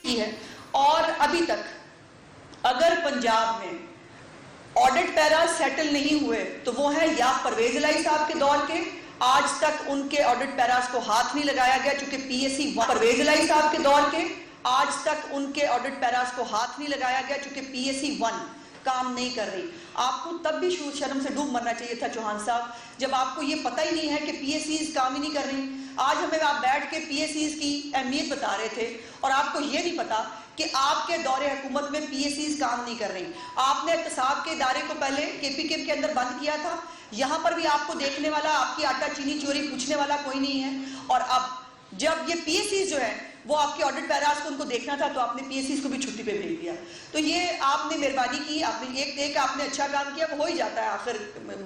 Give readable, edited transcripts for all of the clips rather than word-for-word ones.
کی ہے. اور ابھی تک اگر پنجاب میں آڈٹ پیرا سیٹل نہیں ہوئے تو وہ ہیں یا پرویز الہی صاحب کے دور کے, آج تک ان کے آڈٹ پیراز کو ہاتھ نہیں لگایا گیا چونکہ پی ایس سی پرویز الہی صاحب کے دور کے, آج تک ان کے آڈٹ پیراز کو ہاتھ نہیں لگایا گیا چونکہ پی ایس سی 1 کام نہیں کر رہی. آپ کو تب بھی شرم سے ڈوب مرنا چاہیے تھا چوہان صاحب, جب آپ کو یہ پتہ ہی نہیں ہے کہ پی ایس سیز کام ہی نہیں کر رہی. آج ہمیں آپ بیٹھ کے پی ایس سیز کی اہمیت بتا رہے تھے اور آپ کو یہ نہیں پتا کہ آپ کے دور حکومت میں پی ایس سیز کام نہیں کر رہی. آپ نے احتساب کے ادارے کو پہلے کے پی کے اندر بند کیا تھا, یہاں پر بھی آپ کو دیکھنے والا, آپ کی آٹا چینی چوری پوچھنے والا کوئی نہیں ہے. اور اب جب یہ پی ایس سیز جو ہے وہ آپ کے آڈٹ پیراز کو ان کو دیکھنا تھا تو آپ نے پی ایس سیز کو بھی چھٹی پہ بھیج دیا. تو یہ آپ نے مہربانی کی, آپ نے ایک آپ نے اچھا کام کیا, وہ ہو ہی جاتا ہے, آخر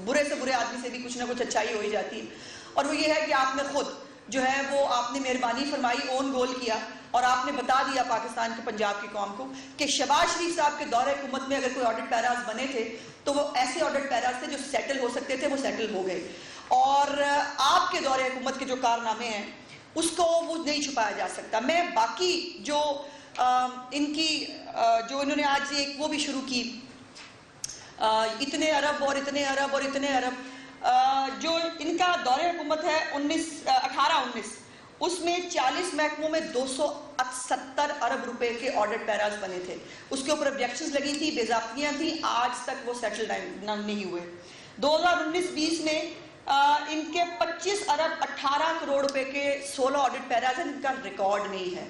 برے سے برے آدمی سے بھی کچھ نہ کچھ اچھائی ہو ہی جاتی ہے. اور وہ یہ ہے کہ آپ نے خود جو ہے وہ آپ نے مہربانی فرمائی, اون گول کیا اور آپ نے بتا دیا پاکستان کے پنجاب کی قوم کو کہ شہباز شریف صاحب کے دور حکومت میں اگر کوئی آڈٹ پیراز بنے تھے تو وہ ایسے آڈٹ پیراز تھے جو سیٹل ہو سکتے تھے, وہ سیٹل ہو گئے. اور آپ کے دور حکومت کے جو کارنامے ہیں اس کو وہ نہیں چھپایا جا سکتا. میں باقی جو ان کی جو انہوں نے آج ایک وہ بھی شروع کی, اتنے ارب اور اتنے ارب اور اتنے ارب, جو ان کا دور حکومت ہے 18-19, اس میں 40 محکموں میں 270 ارب روپے کے آڈٹ پیراز بنے تھے. اس کے اوپر آبجیکشنز لگی تھی, بے ضابطگیاں تھیں, آج تک وہ سیٹل نہیں ہوئے. 2019-20 میں ان کے 25 ارب 18 کروڑ روپے کے 16 آڈٹ پیراز ہیں, ان کا ریکارڈ نہیں ہے.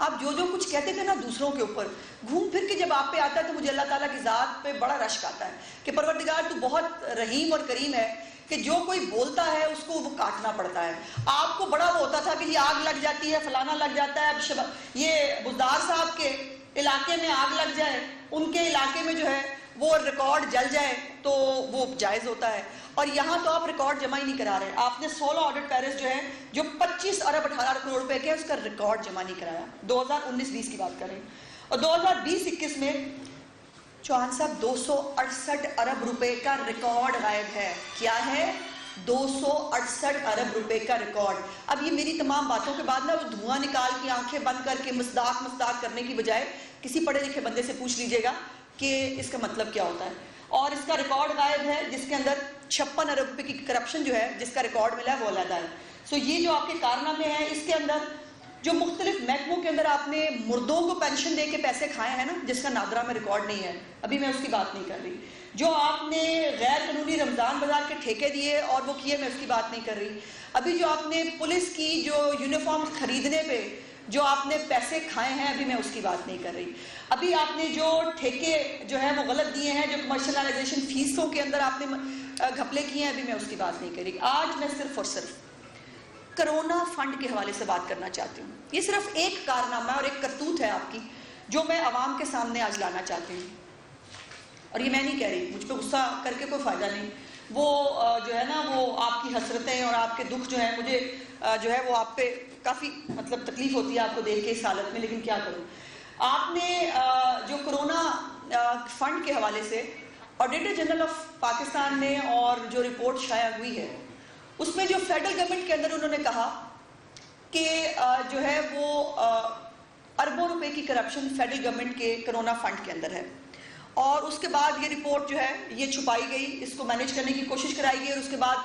آپ جو کچھ کہتے تھے نا دوسروں کے اوپر, گھوم پھر کے جب آپ پہ آتا ہے تو مجھے اللہ تعالیٰ کی ذات پہ بڑا رشک آتا ہے کہ پروردگار تو بہت رحیم اور کریم ہے کہ جو کوئی بولتا ہے اس کو وہ کاٹنا پڑتا ہے. آپ کو بڑا وہ ہوتا تھا کہ یہ آگ لگ جاتی ہے, فلانا لگ جاتا ہے, یہ بزدار صاحب کے علاقے میں آگ لگ جائے, ان کے علاقے میں جو ہے وہ ریکارڈ جل جائے تو وہ جائز ہوتا ہے. اور یہاں تو آپ ریکارڈ جمع ہی نہیں کرا رہے. آپ نے 16 آڈٹ پیراز جو ہے جو 25 ارب 18 کروڑ روپے کے, اس کا ریکارڈ جمع نہیں کرایا. 2019-20 کی بات کریں. اور 2020-21 میں چوہان صاحب 268 ارب روپے کا ریکارڈ غائب ہے. کیا ہے؟ 268 ارب روپے کا ریکارڈ. اب یہ میری تمام باتوں کے بعد نا وہ دھواں نکال کے آنکھیں بند کر کے مصداق کرنے کی بجائے کسی پڑھے لکھے بندے سے پوچھ لیجئے گا کہ اس کا مطلب کیا ہوتا ہے. اور اس کا ریکارڈ غائب ہے جس کے اندر 56 ارب روپے کی کرپشن جو ہے جس کا ریکارڈ ملا ہے وہ علیحدہ ہے. سو یہ جو آپ کے کارنامے ہیں, اس کے اندر جو مختلف محکموں کے اندر آپ نے مردوں کو پینشن دے کے پیسے کھائے ہیں نا, جس کا نادرا میں ریکارڈ نہیں ہے, ابھی میں اس کی بات نہیں کر رہی. جو آپ نے غیر قانونی رمضان بازار کے ٹھیکے دیے اور وہ کیے, میں اس کی بات نہیں کر رہی. ابھی جو آپ نے پولیس کی جو یونیفارم خریدنے پہ جو آپ نے پیسے کھائے ہیں, ابھی میں اس کی بات نہیں کر رہی. ابھی آپ نے جو ٹھیکے جو ہے وہ غلط دیے ہیں, جو کمرشلائزیشن فیسوں کے اندر آپ نے گھپلے کیے ہیں, ابھی میں اس کی بات نہیں کر رہی. آج میں صرف اور صرف کرونا فنڈ کے حوالے سے بات کرنا چاہتی ہوں. یہ صرف ایک کارنامہ اور ایک کرتوت ہے آپ کی جو میں عوام کے سامنے آج لانا چاہتی ہوں. اور یہ میں نہیں کہہ رہی, مجھ پہ غصہ کر کے کوئی فائدہ نہیں. وہ جو ہے نا وہ آپ کی حسرتیں اور آپ کے دکھ جو ہے, مجھے جو ہے وہ آپ پہ کافی مطلب تکلیف ہوتی ہے آپ کو دیکھ کے اس حالت میں, لیکن کیا کروں. آپ نے جو کرونا فنڈ کے حوالے سے آڈیٹر جنرل آف پاکستان نے اور جو رپورٹ شائع ہوئی ہے اس میں جو فیڈرل گورنمنٹ کے اندر انہوں نے کہا کہ جو ہے وہ اربوں روپے کی کرپشن فیڈرل گورنمنٹ کے کرونا فنڈ کے اندر ہے. اور اس کے بعد یہ رپورٹ جو ہے یہ چھپائی گئی, اس کو مینیج کرنے کی کوشش کرائی گئی, اور اس کے بعد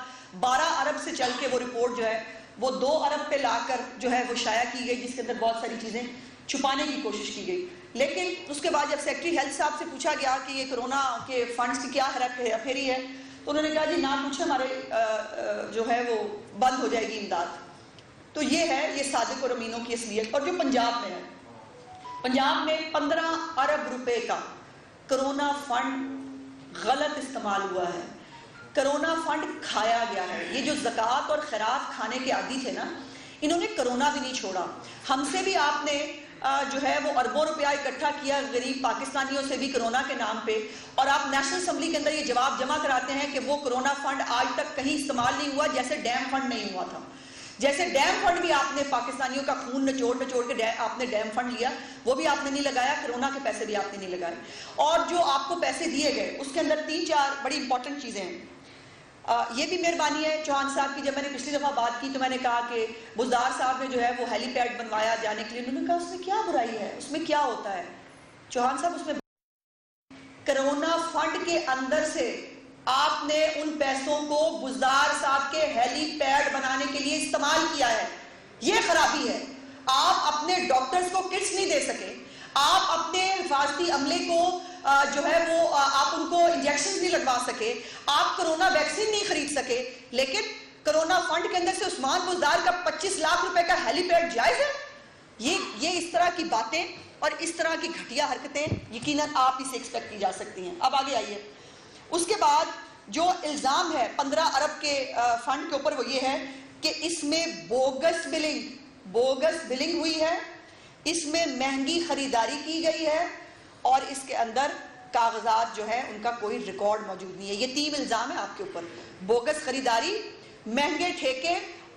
12 ارب سے چل کے وہ رپورٹ جو ہے وہ 2 ارب پہ لا کر جو ہے وہ شائع کی گئی, جس کے اندر بہت ساری چیزیں چھپانے کی کوشش کی گئی. لیکن اس کے بعد جب سیکرٹری ہیلتھ صاحب سے پوچھا گیا کہ یہ کرونا کے فنڈز کی کیا ہیرا پھیری ہے, تو انہوں نے کہا جی نہ پوچھیں, ہمارے جو ہے وہ بند ہو جائے گی امداد. تو یہ ہے یہ صادق اور امینوں کی اصلیت. اور جو پنجاب میں ہے, پنجاب میں 15 ارب روپے کا کرونا فنڈ غلط استعمال ہوا ہے, کرونا فنڈ کھایا گیا ہے. یہ جو زکوٰۃ اور خیرات کھانے کے عادی تھے نا, انہوں نے کرونا بھی نہیں چھوڑا. ہم سے بھی آپ نے جو ہے وہ اربوں روپیہ اکٹھا کیا غریب پاکستانیوں سے بھی کرونا کے نام پہ, اور آپ نیشنل اسمبلی کے اندر یہ جواب جمع کراتے ہیں کہ وہ کرونا فنڈ آج تک کہیں استعمال نہیں ہوا, جیسے ڈیم فنڈ نہیں ہوا تھا. جیسے ڈیم فنڈ بھی آپ نے پاکستانیوں کا خون نچوڑ کے آپ نے ڈیم فنڈ لیا, وہ بھی آپ نے نہیں لگایا, کرونا کے پیسے بھی آپ نے نہیں لگائے. اور جو آپ کو پیسے دیے گئے اس کے اندر 3-4 بڑی امپورٹنٹ چیزیں ہیں. یہ بھی مہربانی ہے چوہان صاحب کی. جب میں نے پچھلی دفعہ بات کی تو میں نے کہا کہ بزدار صاحب نے جو ہے وہ ہیلی پیڈ بنوایا جانے کے لیے. انہوں نے کہا اس میں کیا برائی ہے, اس میں کیا ہوتا ہے؟ چوہان صاحب اس میں کرونا فنڈ کے اندر سے آپ نے ان پیسوں کو بزدار صاحب کے ہیلی پیڈ بنانے کے لیے استعمال کیا ہے. یہ خرابی ہے. آپ اپنے ڈاکٹرز کو کٹس نہیں دے سکے, آپ اپنے حفاظتی عملے کو جو ہے وہ آپ ان کو انجیکشن نہیں لگوا سکے, آپ کرونا ویکسین نہیں خرید سکے, لیکن کرونا فنڈ کے اندر سے عثمان بزدار کا 25 لاکھ روپے کا ہیلی پیڈ جائز ہے. یہ اس طرح کی باتیں اور اس طرح کی گھٹیا حرکتیں یقیناً آپ ہی سے ایکسپیکٹ کی جا سکتی ہیں. اب آگے آئیے. اس کے بعد جو الزام ہے 15 ارب کے فنڈ کے اوپر وہ یہ ہے کہ اس میں بوگس بلنگ ہوئی ہے, اس میں مہنگی خریداری کی گئی ہے, اور اس کے اندر کاغذات جو ہے ان کا کوئی ریکارڈ موجود نہیں ہے. یہ 3 الزام ہے آپ کے اوپر: بوگس خریداری, مہنگے ٹھیکے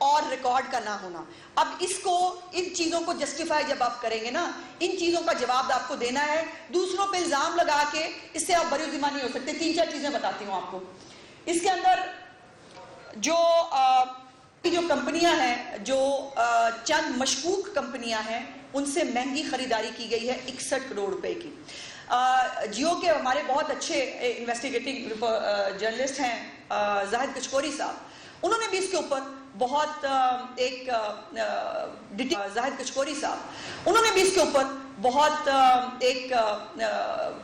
اور ریکارڈ کا نہ ہونا. اب ان چیزوں کو جسٹیفائی جب آپ کریں گے نا, ان چیزوں کا جواب آپ کو دینا ہے. دوسروں پہ الزام لگا کے اس سے آپ بری ذمہ نہیں ہو سکتے. 3-4 چیزیں بتاتی ہوں آپ کو. اس کے اندر جو کمپنیاں ہیں, جو چند مشکوک کمپنیاں ہیں, ان سے مہنگی خریداری کی گئی ہے 61 کروڑ روپے کی. جیو کے ہمارے بہت اچھے انویسٹیگیٹنگ جرنلسٹ ہیں زاہد کچکوری صاحب, انہوں نے بھی اس کے اوپر بہت ایک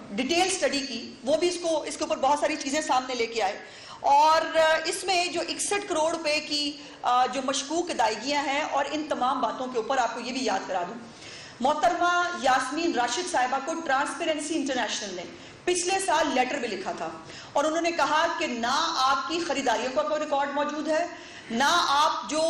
ڈیٹیل سٹڈی کی. وہ بھی اس کے اوپر بہت ساری چیزیں سامنے لے کے آئے, اور اس میں جو 61 کروڑ روپے کی جو مشکوک ادائیگیاں ہیں, اور ان تمام باتوں کے اوپر آپ کو یہ بھی یاد کرا دوں, محترمہ یاسمین راشد صاحبہ کو ٹرانسپیرنسی انٹرنیشنل نے پچھلے سال لیٹر بھی لکھا تھا, اور انہوں نے کہا کہ نہ آپ کی خریداریوں کا کوئی ریکارڈ موجود ہے, نہ آپ جو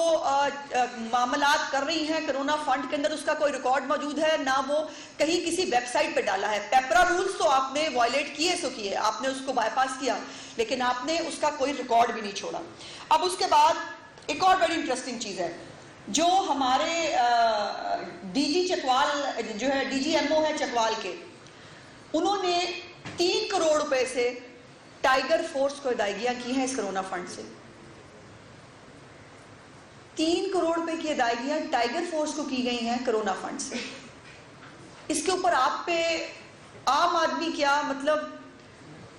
معاملات کر رہی ہیں کرونا فنڈ کے اندر اس کا کوئی ریکارڈ موجود ہے, نہ وہ کہیں کسی ویب سائٹ پہ ڈالا ہے. پیپرا رولز تو آپ نے وائلیٹ کیے, آپ نے اس کو بائی پاس کیا, لیکن آپ نے اس کا کوئی ریکارڈ بھی نہیں چھوڑا. اب اس کے بعد ایک اور بڑی انٹرسٹنگ چیز ہے, جو ہمارے ڈی جی چکوال جو ہے ڈی جی ایم او ہے چکوال کے, انہوں نے 3 کروڑ روپے سے ٹائیگر فورس کو ادائیگیاں کی ہیں اس کرونا فنڈ سے. 3 کروڑ روپے کی ادائیگیاں ٹائیگر فورس کو کی گئی ہیں کرونا فنڈ سے. اس کے اوپر آپ پہ عام آدمی کیا, مطلب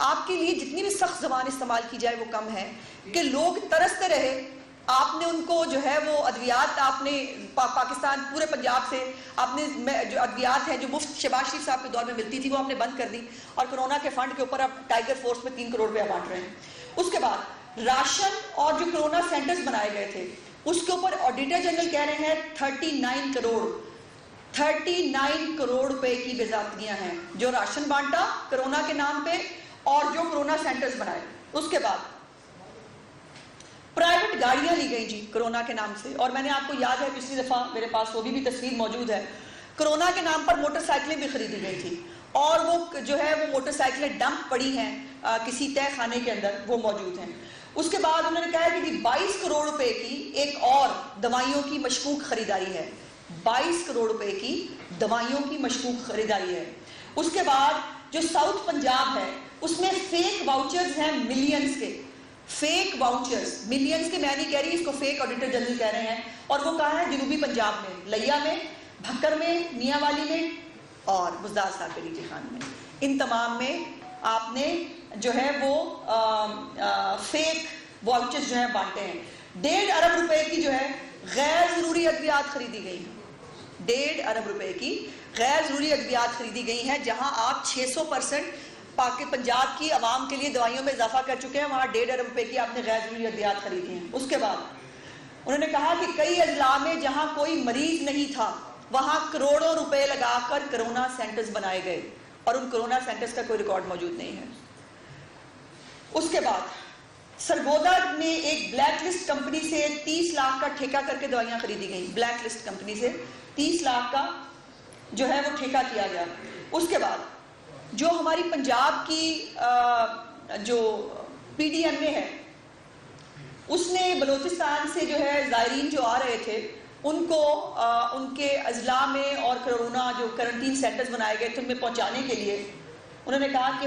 آپ کے لیے جتنی بھی سخت زبان استعمال کی جائے وہ کم ہے کہ لوگ ترستے رہے. آپ نے ان کو جو ہے وہ ادویات, آپ نے پاکستان پورے پنجاب سے آپ نے جو ادویات ہیں جو مفت شہباز شریف صاحب کے دور میں ملتی تھی وہ آپ نے بند کر دی, اور کرونا کے فنڈ کے اوپر آپ ٹائیگر فورس میں 3 کروڑ روپے بانٹ رہے ہیں. اس کے بعد راشن اور جو کرونا سینٹرز بنائے گئے تھے اس کے اوپر آڈیٹر جنرل کہہ رہے ہیں 39 کروڑ روپے کی بے ضابطگیاں ہیں, جو راشن بانٹا کرونا کے نام پہ اور جو کرونا سینٹرز بنائے. اس کے بعد پرائیویٹ گاڑیاں لی گئی جی کرونا کے نام سے, اور میں نے آپ کو یاد ہے پچھلی دفعہ میرے پاس وہ بھی تصویر موجود ہے, کرونا کے نام پر موٹر سائیکلیں بھی خریدی گئی تھی, اور وہ جو ہے وہ موٹر سائیکلیں ڈمپ پڑی ہیں کسی تہہ خانے کے اندر, وہ موجود ہیں. اس کے بعد انہوں نے کہا کہ 22 کروڑ روپے کی ایک اور دوائیوں کی مشکوک خریداری ہے. 22 کروڑ روپے کی دوائیوں کی مشکوک خریداری ہے. اس کے بعد جو ساؤتھ پنجاب ہے اس میں فیک واؤچرز ہیں ملینز کے, فیک واؤچرز ملینز کے, میں نہیں کہہ رہی, اس کو فیک آڈیٹر جنرل کہہ رہے ہیں, اور وہ کہاں ہے جنوبی پنجاب میں, لیا میں, بھکر میں, میاں والی میں, اور بزدار صاحب کے نیچے خان میں. ان تمام میں آپ نے جو ہے وہ فیک واؤچرز جو ہیں بانٹے ہیں. 1.5 ارب روپے کی جو ہے غیر ضروری ادویات خریدی گئی ہیں. 1.5 ارب روپے کی غیر ضروری ادویات خریدی گئی ہیں, جہاں آپ 600% پنجاب کی عوام کے لیے دوائیوں میں اضافہ کر چکے ہیں, وہاں 1.5 ارب روپے کی آپ نے غیر ضروری ادویات خریدی ہیں. اس کے بعد انہوں نے کہا کہ کئی اضلاع میں جہاں کوئی مریض نہیں تھا وہاں کروڑوں روپے لگا کر کرونا سینٹرز بنائے گئے, اور ان کرونا سینٹرز کا کوئی ریکارڈ موجود نہیں ہے. اس کے بعد سرگودا میں ایک بلیک لسٹ کمپنی سے 30 لاکھ کا ٹھیکہ کر کے دوائیاں خریدی گئیں. بلیک لسٹ کمپنی سے 30 لاکھ کا جو ہے وہ ٹھیکہ کیا گیا. اس کے بعد جو ہماری پنجاب کی جو پی ڈی ایم اے ہے اس نے بلوچستان سے جو ہے زائرین جو آ رہے تھے ان کو ان کے اضلاع میں اور کرونا جو کرنٹین سینٹرز بنائے گئے تھے ان میں پہنچانے کے لیے انہوں نے کہا کہ